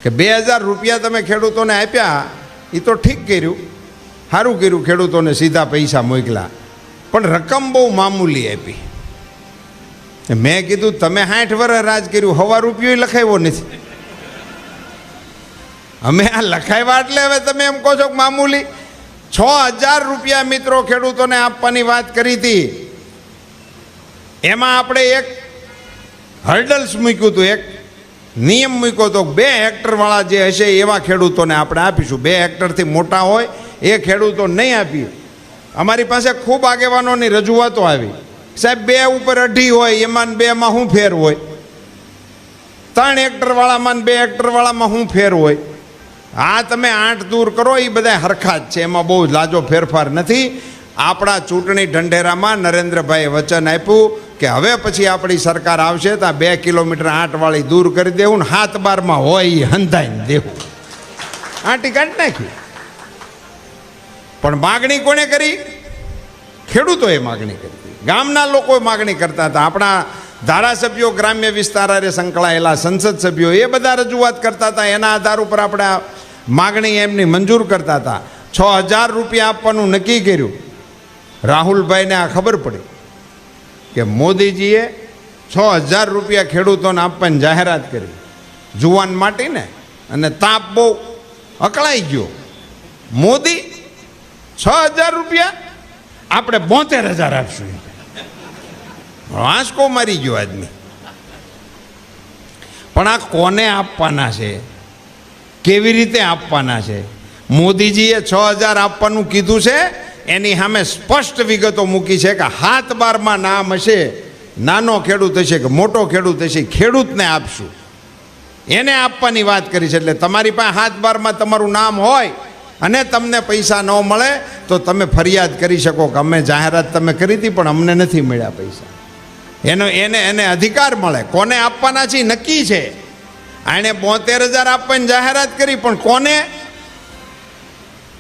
કે 2000 રૂપિયા તમે ખેડૂતોને આપ્યા એ તો ઠીક કર્યું, સારું કર્યું, ખેડૂતોને સીધા પૈસા મોકલા, પણ રકમ બહુ મામૂલી આપી. મેં કીધું તમે 60 વર્ષ રાજ કર્યું, હવા રૂપિયો લખાવ્યો નથી. અમે આ લખાવ્યા એટલે હવે તમે એમ કહો છો કે મામૂલી. 6000 રૂપિયા મિત્રો ખેડૂતોને આપવાની વાત કરી હતી. એમાં આપણે એક હર્ડલ્સ મૂક્યું હતું, એક નિયમ મૂક્યો તો 2 હેક્ટરવાળા જે હશે એવા ખેડૂતોને આપણે આપીશું. 2 હેક્ટરથી મોટા હોય એ ખેડૂતો નહીં આપીએ. અમારી પાસે ખૂબ આગેવાનોની રજૂઆતો આવી, સાહેબ 2 ઉપર 2.5 હોય એમાં 2માં શું ફેર હોય, 3 હેક્ટરવાળામાં 2 હેક્ટરવાળામાં શું ફેર હોય. હા, તમે 8 દૂર કરો, એ બધા હરખા જ છે, એમાં બહુ લાજો ફેરફાર નથી. આપણા ચૂંટણી ઢંઢેરામાં નરેન્દ્રભાઈએ વચન આપ્યું કે હવે પછી આપણી સરકાર આવશે તો 2 કિલોમીટર 8 વાળી દૂર કરી દેવું ને 7-12માં હોય એ હંધાઈને દેવું. આંટી કાઢી નાખી. પણ માગણી કોણે કરી? ખેડૂતોએ માગણી કરી, ગામના લોકોએ માગણી કરતા હતા. આપણા ધારાસભ્યો, ગ્રામ્ય વિસ્તાર હારે સંકળાયેલા સંસદ સભ્યો, એ બધા રજૂઆત કરતા હતા. એના આધાર ઉપર આપણે માગણી એમની મંજૂર કરતા હતા. 6000 રૂપિયા આપવાનું નક્કી કર્યું. રાહુલભાઈને આ ખબર પડી કે મોદીજીએ 6000 રૂપિયા ખેડૂતોને આપવાની જાહેરાત કરી. જુવાન માટીને અને તાપ બહુ અકળાઈ ગયો. મોદી 6000 રૂપિયા, આપણે 72000 આપશું. આંસકો મારી ગયો આદમી. પણ આ કોને આપવાના છે, કેવી રીતે આપવાના છે? મોદીજીએ 6000 આપવાનું કીધું છે, એની સામે સ્પષ્ટ વિગતો મૂકી છે કે 7-12માં નામ હશે, નાનો ખેડૂત હશે કે મોટો ખેડૂત હશે, ખેડૂતને આપશું, એને આપવાની વાત કરી છે. એટલે તમારી પાસે 7-12માં તમારું નામ હોય અને તમને પૈસા ન મળે તો તમે ફરિયાદ કરી શકો કે અમે જાહેરાત તમે કરી હતી પણ અમને નથી મળ્યા પૈસા. એને અધિકાર મળે. કોને આપવાના છે નક્કી છે. આણે 72000 આપવાની જાહેરાત કરી, પણ કોને?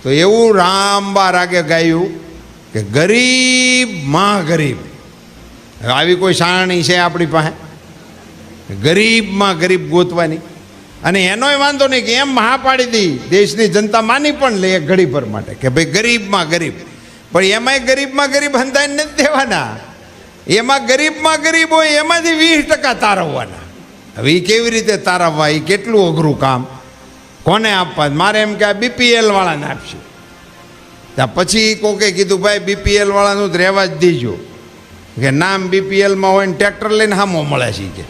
તો એવું રામબા રાગે ગાયું કે ગરીબ માં ગરીબ. આવી કોઈ શાણી છે આપણી પાસે? ગરીબમાં ગરીબ ગોતવાની. અને એનોય વાંધો નહીં કે એમ હા પાડી દી, દેશની જનતા માની પણ લે એક ઘડી પર માટે કે ભાઈ ગરીબમાં ગરીબ. પણ એમાંય ગરીબમાં ગરીબ હંધાઈને નથી દેવાના. એમાં ગરીબમાં ગરીબ હોય એમાંથી 20% તારવવાના. હવે એ કેવી રીતે તારવવા? એ કેટલું અઘરું કામ. કોને આપવા? મારે એમ કે આ BPL વાળાને આપશું. ત્યાં પછી કોકે કીધું ભાઈ BPL વાળાનું જ રહેવા જ દીજો, કે નામ BPLમાં હોય ને ટ્રેક્ટર લઈને હામો મળે છે કે.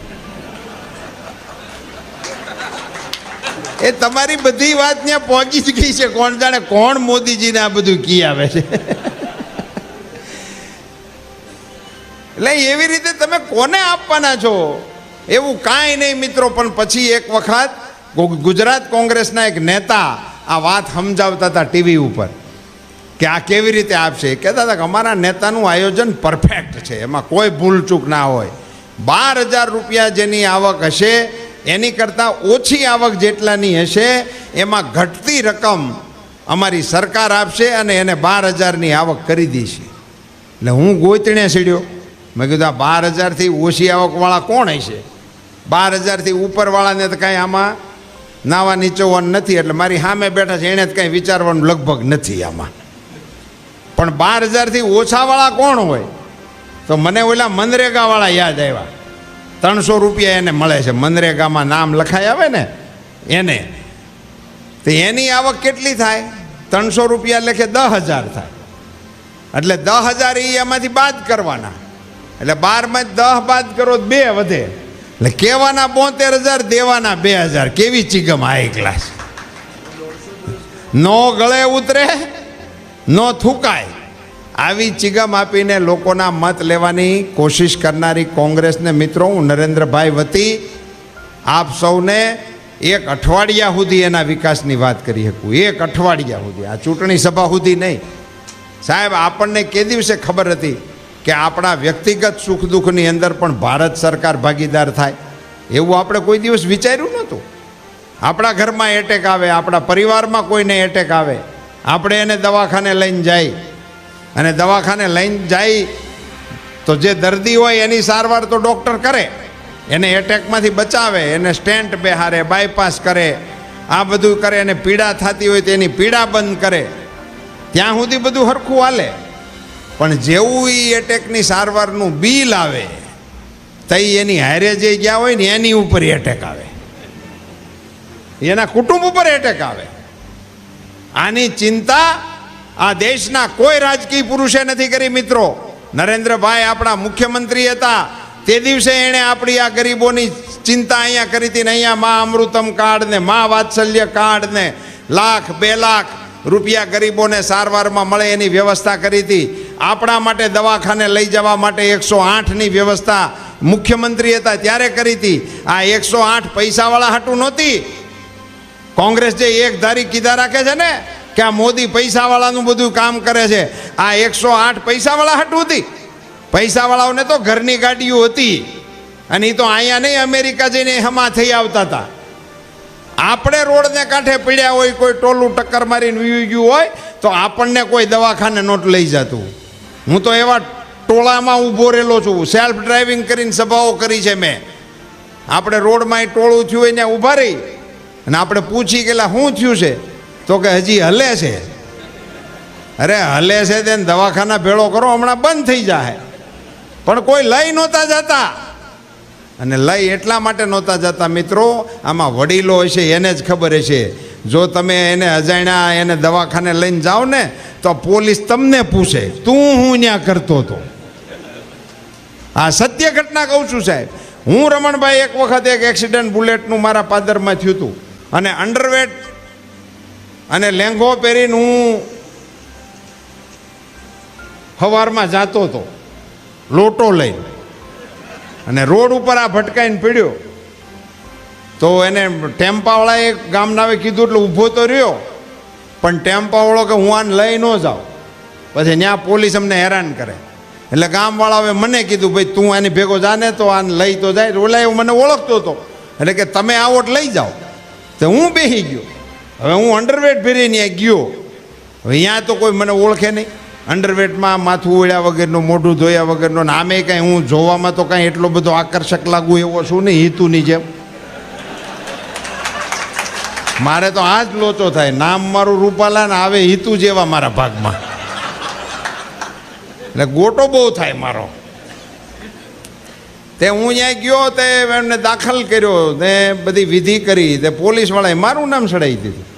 એ તમારી બધી વાત ત્યાં પહોંચી જ ગઈ છે. કોણ જાણે કોણ મોદીજીને આ બધું કી આવે છે. એટલે એવી રીતે તમે કોને આપવાના છો એવું કાંઈ નહીં મિત્રો. પણ પછી એક વખત ગુજરાત કોંગ્રેસના એક નેતા આ વાત સમજાવતા હતા ટીવી ઉપર કે આ કેવી રીતે આપશે. કહેતા હતા કે અમારા નેતાનું આયોજન પરફેક્ટ છે, એમાં કોઈ ભૂલચૂક ના હોય. 12000 રૂપિયા જેની આવક હશે એની કરતાં ઓછી આવક જેટલાની હશે એમાં ઘટતી રકમ અમારી સરકાર આપશે અને એને 12000ની આવક કરી દેશે. એટલે હું ગોતણે સીડ્યો. મેં કીધું આ 12000થી ઓછી આવકવાળા કોણ હશે? 12000થી ઉપરવાળાને તો કાંઈ આમાં નાવા નીચોવાનું નથી. એટલે મારી સામે બેઠા છે, એણે જ કાંઈ વિચારવાનું લગભગ નથી આમાં. પણ 12000થી ઓછાવાળા કોણ હોય? તો મને ઓલા મનરેગાવાળા યાદ આવ્યા. 300 રૂપિયા એને મળે છે, મનરેગામાં નામ લખાઈ આવે ને એને. તો એની આવક કેટલી થાય? 300 રૂપિયા લેખે 10000 થાય. એટલે 10000 એ એમાંથી બાદ કરવાના. એટલે 12માં 10 બાદ કરો તો 2 વધે. એટલે કહેવાના 72000, દેવાના 2000. કેવી ચીગમ હાઈ ક્લાસ! નો ગળે ઉતરે, નો થૂકાય. આવી ચીગમ આપીને લોકોના મત લેવાની કોશિશ કરનારી કોંગ્રેસને મિત્રો હું નરેન્દ્રભાઈ વતી આપ સૌને 1 અઠવાડિયા સુધી એના વિકાસની વાત કરી શકું. 1 અઠવાડિયા સુધી, આ ચૂંટણી સભા સુધી નહીં. સાહેબ, આપણને કે દિવસે ખબર હતી કે આપણા વ્યક્તિગત સુખ દુઃખની અંદર પણ ભારત સરકાર ભાગીદાર થાય? એવું આપણે કોઈ દિવસ વિચાર્યું નહોતું. આપણા ઘરમાં એટેક આવે, આપણા પરિવારમાં કોઈને એટેક આવે, આપણે એને દવાખાને લઈને જાય, અને દવાખાને લઈને જાય તો જે દર્દી હોય એની સારવાર તો ડૉક્ટર કરે, એને એટેકમાંથી બચાવે, એને સ્ટેન્ટ બેહારે, બાયપાસ કરે, આ બધું કરે, અને પીડા થતી હોય તો એની પીડા બંધ કરે, ત્યાં સુધી બધું હરખું હાલે. પણ જેવું એ એટેકની સારવારનું બિલ આવે તઈ એની હારે જે ગયા હોય ને એની ઉપર એટેક આવે, એના કુટુંબ ઉપર એટેક આવે. આની ચિંતા આ દેશના કોઈ રાજકીય પુરુષે નથી કરી મિત્રો. નરેન્દ્રભાઈ આપણા મુખ્યમંત્રી હતા તે દિવસે એણે આપણી આ ગરીબોની ચિંતા અહીંયા કરી હતી ને અહીંયા મા અમૃતમ કાર્ડ ને મા વાત્સલ્ય કાર્ડ ને લાખ 2 લાખ રૂપિયા ગરીબોને સારવારમાં મળે એની વ્યવસ્થા કરી હતી. આપણા માટે દવાખાને લઈ જવા માટે 108ની વ્યવસ્થા મુખ્યમંત્રી હતા ત્યારે કરી હતી. આ 108 પૈસાવાળા હાટું નહોતી. કોંગ્રેસ જે એક ધારી કીધા રાખે છે ને કે આ મોદી પૈસાવાળાનું બધું કામ કરે છે, આ 108 પૈસાવાળા હાટું હતી. પૈસાવાળાઓને તો ઘરની ગાડીઓ હતી અને એ તો અહીંયા નહીં અમેરિકા જઈને હમા થઈ આવતા હતા. આપણે રોડને કાંઠે પીડ્યા હોય, કોઈ ટોલું ટક્કર મારીને વી ગયું હોય તો આપણને કોઈ દવાખાને નોટ લઈ જતું. હું તો એવા ટોળામાં ઊભો રહેલો છું, સેલ્ફ ડ્રાઇવિંગ કરીને સભાઓ કરી છે મેં. આપણે રોડમાં ટોળું થયું હોય ત્યાં ઊભા રહી અને આપણે પૂછી ગયેલા શું થયું છે તો કે હજી હલે છે. અરે હલે છે તેને દવાખાના ભેળો કરો, હમણાં બંધ થઈ જાય. પણ કોઈ લઈ નહોતા જતા. અને લઈ એટલા માટે નહોતા જતા મિત્રો, આમાં વડીલો હશે એને જ ખબર હશે. જો તમે એને અજાણ્યા એને દવાખાને લઈને જાઓ ને તો પોલીસ તમને પૂછે તું હું ત્યાં કરતો હતો. આ સત્ય ઘટના કહું છું સાહેબ. હું રમણભાઈ એક વખત એક એક્સિડન્ટ બુલેટનું મારા પાદરમાં થયું હતું અને અંડરવેટ અને લેંઘો પહેરીને હું સવારમાં જાતો હતો લોટો લઈને અને રોડ ઉપર આ ભટકાઈને પીડ્યો. તો એને ટેમ્પાવાળાએ ગામનાએ કીધું એટલે ઊભો તો રહ્યો, પણ ટેમ્પાવાળો કે હું આને લઈ ન જાઉં, પછી ત્યાં પોલીસ અમને હેરાન કરે. એટલે ગામવાળાએ મને કીધું ભાઈ તું આની ભેગો જાને તો આને લઈ તો જાય. ઓલા એવું મને ઓળખતો હતો એટલે કે તમે આવો એટલે લઈ જાઓ. તો હું બેસી ગયો. હવે હું અંડરવેટ પહેરીને ત્યાં ગયો. હવે ત્યાં તો કોઈ મને ઓળખે નહીં. અંડરવેટમાં માથું ઓળ્યા વગરનો, મોઢું ધોયા વગરનો, ને આમે કાંઈ હું જોવામાં તો કાંઈ એટલો બધો આકર્ષક લાગુ એવો છું નહીં હિતુની જેમ. મારે તો આ જ લોચો થાય, નામ મારું રૂપાલા ને આવે હિતુ જેવા મારા ભાગમાં, એટલે ગોટો બહુ થાય મારો. તે હું ત્યાં ગયો તે એમને દાખલ કર્યો ને બધી વિધિ કરી. તે પોલીસવાળાએ મારું નામ ચડાવી દીધું.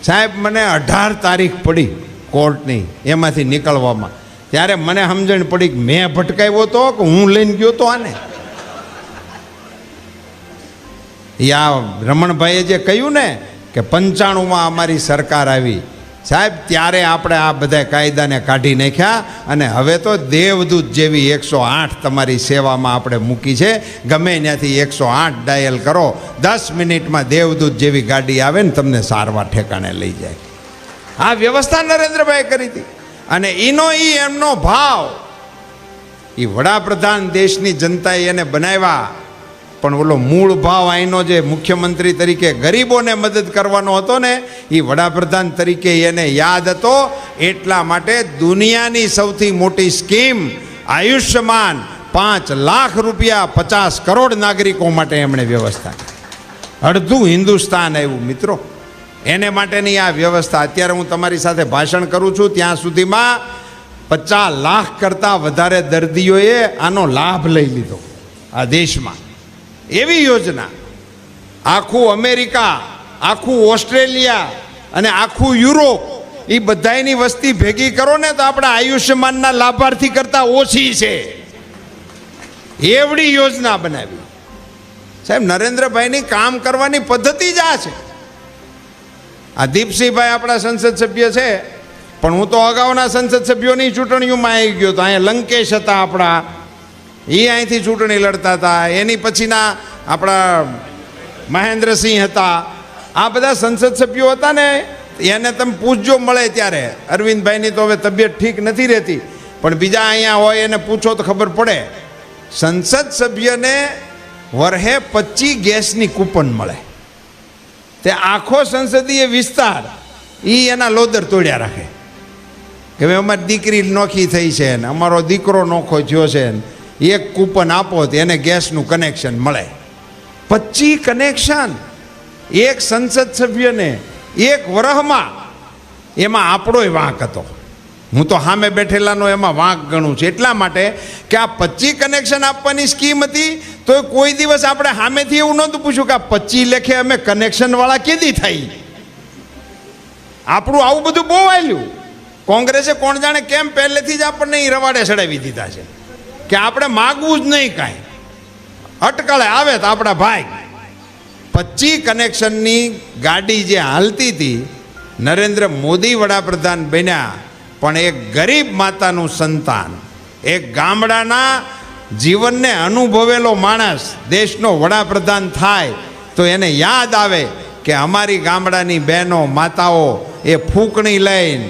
સાહેબ મને 18 તારીખ પડી કોર્ટની એમાંથી નીકળવામાં. ત્યારે મને સમજણ પડી કે મેં ભટકાવ્યો તો કે હું લઈને ગયો તો આને. યા રમણભાઈએ જે કહ્યું ને કે 95માં અમારી સરકાર આવી સાહેબ, ત્યારે આપણે આ બધા કાયદાને કાઢી નાખ્યા અને હવે તો દેવદૂત જેવી 108 તમારી સેવામાં આપણે મૂકી છે. ગમે ત્યાંથી 108 ડાયલ કરો, 10 મિનિટમાં દેવદૂત જેવી ગાડી આવે ને તમને સારવાર ઠેકાણે લઈ જાય. આ વ્યવસ્થા નરેન્દ્રભાઈ કરી હતી. અને એમનો ભાવ એ વડાપ્રધાન દેશની જનતાએ એને બનાવ્યા, પણ ઓલો મૂળ ભાવ અહીંનો જે મુખ્યમંત્રી તરીકે ગરીબોને મદદ કરવાનો હતો ને એ વડાપ્રધાન તરીકે એને યાદ હતો. એટલા માટે દુનિયાની સૌથી મોટી સ્કીમ આયુષ્યમાન 5 લાખ રૂપિયા 50 કરોડ નાગરિકો માટે એમણે વ્યવસ્થા કરી. અડધું હિન્દુસ્તાન આવ્યું મિત્રો એને માટેની આ વ્યવસ્થા. અત્યારે હું તમારી સાથે ભાષણ કરું છું ત્યાં સુધીમાં 50 લાખ કરતાં વધારે દર્દીઓએ આનો લાભ લઈ લીધો આ દેશમાં. એવી યોજના આખું અમેરિકા, આખું ઓસ્ટ્રેલિયા અને આખું યુરોપ એ બધાની વસ્તી ભેગી કરો ને તો આપણા આયુષ્યમાનના લાભાર્થી કરતાં ઓછી છે. એવડી યોજના બનાવી સાહેબ. નરેન્દ્રભાઈની કામ કરવાની પદ્ધતિ જ આ છે. આ દીપસિંહભાઈ આપણા સંસદ સભ્ય છે, પણ હું તો અગાઉના સંસદ સભ્યોની ચૂંટણીઓમાં આવી ગયો હતો. અહીંયા લંકેશ હતા આપણા, એ અહીંથી ચૂંટણી લડતા હતા. એની પછીના આપણા મહેન્દ્રસિંહ હતા. આ બધા સંસદ સભ્યો હતા ને એને તમે પૂછજો મળે ત્યારે. અરવિંદભાઈની તો હવે તબિયત ઠીક નથી રહેતી, પણ બીજા અહીંયા હોય એને પૂછો તો ખબર પડે. સંસદ સભ્યને વરહે 25 ગેસની કૂપન મળે. તે આખો સંસદીય વિસ્તાર એ એના લોદર તોડ્યા રાખે કે ભાઈ અમારી દીકરી નોખી થઈ છે ને અમારો દીકરો નોખો થયો છે ને એક કૂપન આપો તો એને ગેસનું કનેક્શન મળે. 25 કનેક્શન એક સંસદ સભ્યને એક વરહમાં એમાં આપણોય વાંક હતો. હું તો સામે બેઠેલાનો એમાં વાંક ગણું છું. એટલા માટે કે આ 25 કનેક્શન આપવાની સ્કીમ હતી તો કોઈ દિવસ આપણે સામેથી એવું નહોતું પૂછ્યું કે આ 25 લેખે અમે કનેક્શનવાળા કેદી થઈ. આપણું આવું બધું બહુ આલ્યું. કોંગ્રેસે કોણ જાણે કેમ પહેલેથી જ આપણને એ રવાડે ચડાવી દીધા છે કે આપણે માગવું જ નહીં કાંઈ, અટકળે આવે તો આપણા ભાઈ. 25 કનેક્શનની ગાડી જે હાલતી હતી, નરેન્દ્ર મોદી વડાપ્રધાન બન્યા, પણ એક ગરીબ માતાનું સંતાન, એક ગામડાના જીવનને અનુભવેલો માણસ દેશનો વડાપ્રધાન થાય તો એને યાદ આવે કે અમારી ગામડાની બહેનો માતાઓ એ ફૂંકણી લઈને,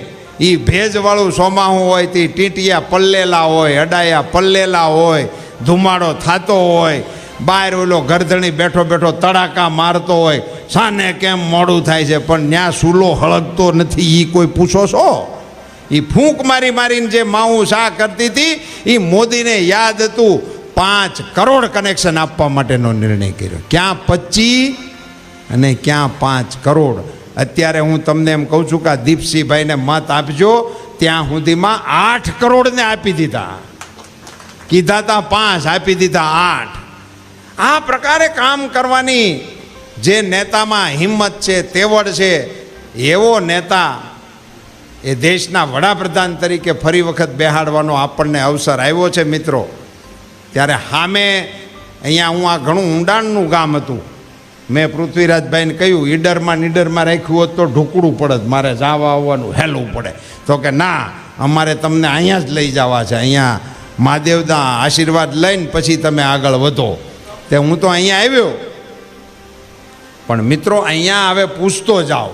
એ ભેજવાળું સોમાહું હોય તે ટીંટિયા પલ્લેલા હોય, અડાયા પલ્લેલા હોય, ધુમાડો થતો હોય, બહાર ઓલો ગરદણી બેઠો બેઠો તડાકા મારતો હોય, સાને કેમ મોડું થાય છે પણ ત્યાં સૂલો હળગતો નથી, એ કોઈ પૂછો છો? એ ફૂંક મારી મારીને જે માવું શા કરતી હતી, એ મોદીને યાદ હતું 5 કરોડ કનેક્શન આપવા માટેનો નિર્ણય કર્યો. ક્યાં 25 અને ક્યાં 5 કરોડ. અત્યારે હું તમને એમ કહું છું કે આ દીપસિંહભાઈને મત આપજો, ત્યાં સુધીમાં 8 કરોડને આપી દીધા. કીધા હતા 5, આપી દીધા 8. આ પ્રકારે કામ કરવાની જે નેતામાં હિંમત છે, તેવડ છે, એવો નેતા એ દેશના વડાપ્રધાન તરીકે ફરી વખત બેહાડવાનો આપણને અવસર આવ્યો છે મિત્રો. ત્યારે સામે અહીંયા હું આ ઘણું ઊંડાણનું ગામ હતું, મેં પૃથ્વીરાજભાઈને કહ્યું નીડરમાં રાખ્યું હોત તો ઢુકડું પડત, મારે જવા આવવાનું હેલવું પડે. તો કે ના, અમારે તમને અહીંયા જ લઈ જવા છે, અહીંયા મહાદેવના આશીર્વાદ લઈને પછી તમે આગળ વધો. તે હું તો અહીંયા આવ્યો. પણ મિત્રો અહીંયા હવે પૂછતો જાઓ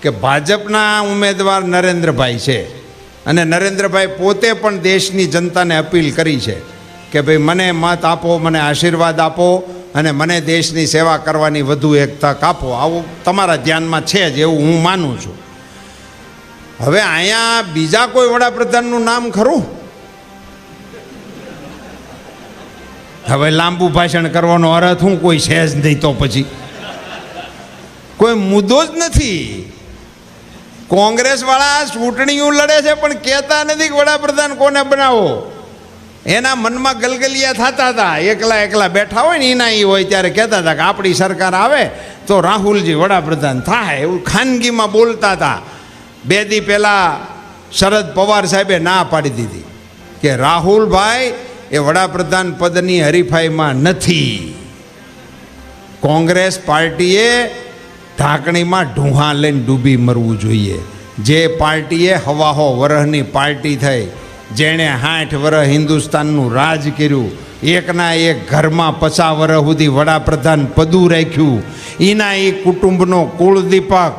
કે ભાજપના ઉમેદવાર નરેન્દ્રભાઈ છે, અને નરેન્દ્રભાઈ પોતે પણ દેશની જનતાને અપીલ કરી છે કે ભાઈ મને મત આપો, મને આશીર્વાદ આપો અને મને દેશની સેવા કરવાની વધુ એક તક આપો. આવું તમારા ધ્યાનમાં છે જ એવું હું માનું છું. હવે અહીંયા બીજા કોઈ વડાપ્રધાનનું નામ ખરું? હવે લાંબુ ભાષણ કરવાનો અર્થ હું કોઈ છે જ નહીં, તો પછી કોઈ મુદ્દો જ નથી. કોંગ્રેસવાળા ચૂંટણીઓ લડે છે પણ કહેતા નથી કે વડાપ્રધાન કોને બનાવો. એના મનમાં ગલગલિયા થતા હતા, એકલા બેઠા હોય ને એના એ હોય ત્યારે કહેતા હતા કે આપણી સરકાર આવે તો રાહુલજી વડાપ્રધાન થાય, એવું ખાનગીમાં બોલતા હતા. 2 દી પહેલાં શરદ પવાર સાહેબે ના પાડી દીધી કે રાહુલભાઈ એ વડાપ્રધાન પદની હરીફાઈમાં નથી. કોંગ્રેસ પાર્ટીએ ઢાંકણીમાં ઢૂંહા લઈને ડૂબી મરવું જોઈએ. જે પાર્ટીએ હવાહો વરહની પાર્ટી થઈ, જેણે 60 વર્ષ હિન્દુસ્તાનનું રાજ કર્યું, એકના એક ઘરમાં 50 વર્ષ સુધી વડાપ્રધાન પદું રાખ્યું, એના એ કુટુંબનો કુળદીપક,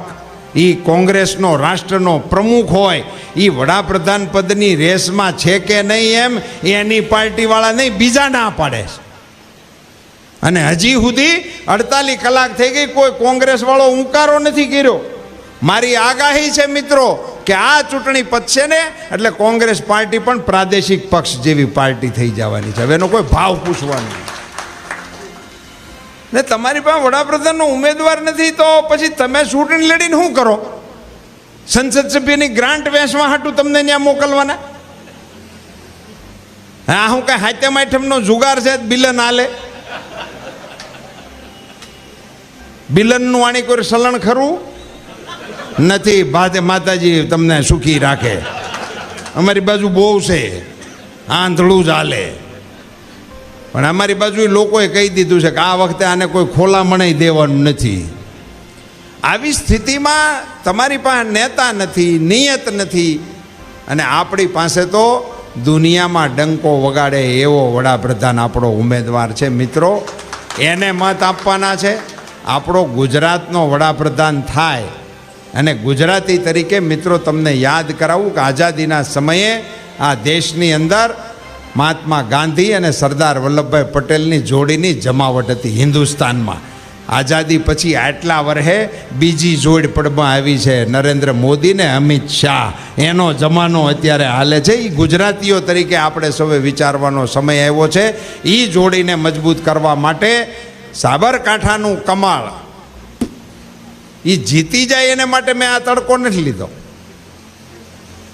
એ કોંગ્રેસનો રાષ્ટ્રનો પ્રમુખ હોય, એ વડાપ્રધાન પદની રેસમાં છે કે નહીં એમ એની પાર્ટીવાળા નહીં, બીજા ના પાડે છે. અને હજી સુધી 48 કલાક થઈ ગઈ, કોઈ કોંગ્રેસવાળો ઉંકારો નથી કર્યો. મારી આગાહી છે મિત્રો કે આ ચૂંટણી પતશે ને એટલે કોંગ્રેસ પાર્ટી પણ પ્રાદેશિક પક્ષ જેવી પાર્ટી થઈ જવાની છે. હવે એનો કોઈ ભાવ પૂછવાનો ને. તમારી પાસે વડાપ્રધાનનો ઉમેદવાર નથી તો પછી તમે ચૂંટણી લડીને શું કરો? સંસદ સભ્યની ગ્રાન્ટ વેચવા હાટું તમને ત્યાં મોકલવાના? હા, હું કઈ હાથે માઠમનો જુગાર છે બિલન હાલે? બિલનનું આણી કોઈ સલણ ખરું નથી. માતાજી તમને સુખી રાખે. અમારી બાજુ બહુ છે, આંધળું જ હાલે. પણ અમારી બાજુ લોકોએ કહી દીધું છે કે આ વખતે આને કોઈ ખોલામણ દેવાનું નથી. આવી સ્થિતિમાં તમારી પાસે નેતા નથી, નિયત નથી, અને આપણી પાસે તો દુનિયામાં ડંકો વગાડે એવો વડાપ્રધાન આપણો ઉમેદવાર છે. મિત્રો, એને મત આપવાના છે. આપણો ગુજરાતનો વડાપ્રધાન થાય. અને ગુજરાતી તરીકે મિત્રો તમને યાદ કરાવું કે આઝાદીના સમયે આ દેશની અંદર મહાત્મા ગાંધી અને સરદાર વલ્લભભાઈ પટેલની જોડીની જમાવટ હતી હિન્દુસ્તાનમાં. આઝાદી પછી આટલા વર્ષે બીજી જોડ પડમાં આવી છે, નરેન્દ્ર મોદી ને અમિત શાહ. એનો જમાનો અત્યારે હાલે છે. એ ગુજરાતીઓ તરીકે આપણે સૌએ વિચારવાનો સમય આવ્યો છે. એ જોડીને મજબૂત કરવા માટે સાબરકાંઠાનું કમળ એ જીતી જાય એને માટે મેં આ તડકો નથી લીધો.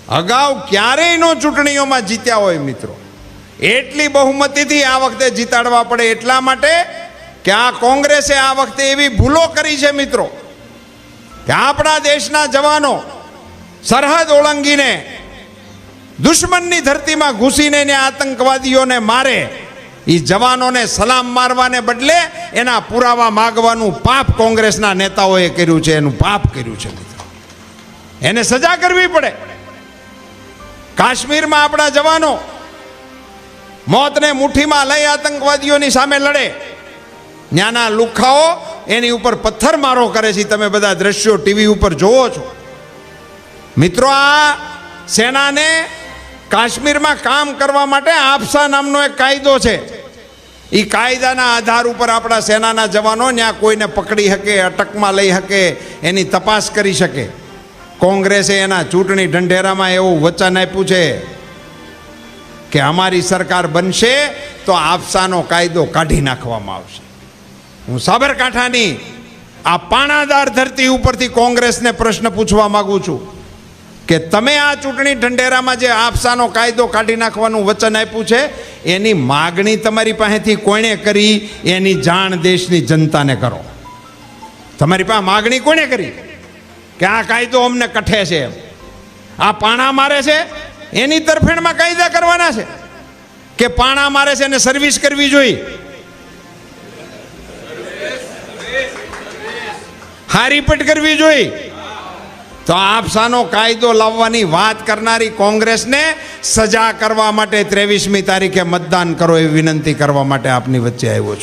અગાઉ ક્યારેય નો ચૂંટણીઓમાં જીત્યા હોય મિત્રો, એટલી બહુમતીથી આ વખતે જીતાડવા પડે એટલા માટે કે આ કોંગ્રેસે આ વખતે એવી ભૂલો કરી છે મિત્રો કે આપણા દેશના જવાનો સરહદ ઓળંગીને દુશ્મનની ધરતીમાં ઘૂસીને આતંકવાદીઓને મારે, એ જવાનોને સલામ મારવાને બદલે એના પુરાવા માગવાનું પાપ કોંગ્રેસના નેતાઓએ કર્યું છે. એનું પાપ કર્યું છે મિત્રો, એને સજા કરવી પડે. કાશ્મીરમાં આપણા જવાનો મોતને મુઠ્ઠીમાં લઈ આતંકવાદીઓની સામે લડે, ત્યાંના લુખ્ખાઓ એની ઉપર પથ્થરમારો કરે છે. તમે બધા દ્રશ્યો ટીવી ઉપર જોવો છો મિત્રો. આ સેનાને કાશ્મીરમાં કામ કરવા માટે આપસા નામનો એક કાયદો છે. એ કાયદાના આધાર ઉપર આપણા સેનાના જવાનો ત્યાં કોઈને પકડી શકે, અટકમાં લઈ શકે, એની તપાસ કરી શકે. કોંગ્રેસે એના ચૂંટણી ઢંઢેરામાં એવું વચન આપ્યું છે કે અમારી સરકાર બનશે તો આપસાનો કાયદો કાઢી નાખવામાં આવશે. હું સાબરકાંઠાની આ પાણાદાર ધરતી ઉપરથી કોંગ્રેસને પ્રશ્ન પૂછવા માંગુ છું કે તમે આ ચૂંટણી ઢંઢેરામાં જે આપસાનો કાયદો કાઢી નાખવાનું વચન આપ્યું છે, એની માગણી તમારી પાસેથી કોણે કરી એની જાણ દેશની જનતાને કરો. તમારી પાસે માગણી કોણે કરી કે આ કાયદો અમને કઠે છે, આ પાણા મારે છે, એની તરફેણમાં કાયદા કરવાના છે કે પાણા મારે છે એને સર્વિસ કરવી જોઈએ, હારીપટ કરવી જોઈએ? તો આપસાનો કાયદો લાવવાની વાત કરનારી કોંગ્રેસને સજા કરવા માટે 23મી તારીખે મતદાન કરો એવી વિનંતી કરવા માટે આપની વચ્ચે આવ્યો છું.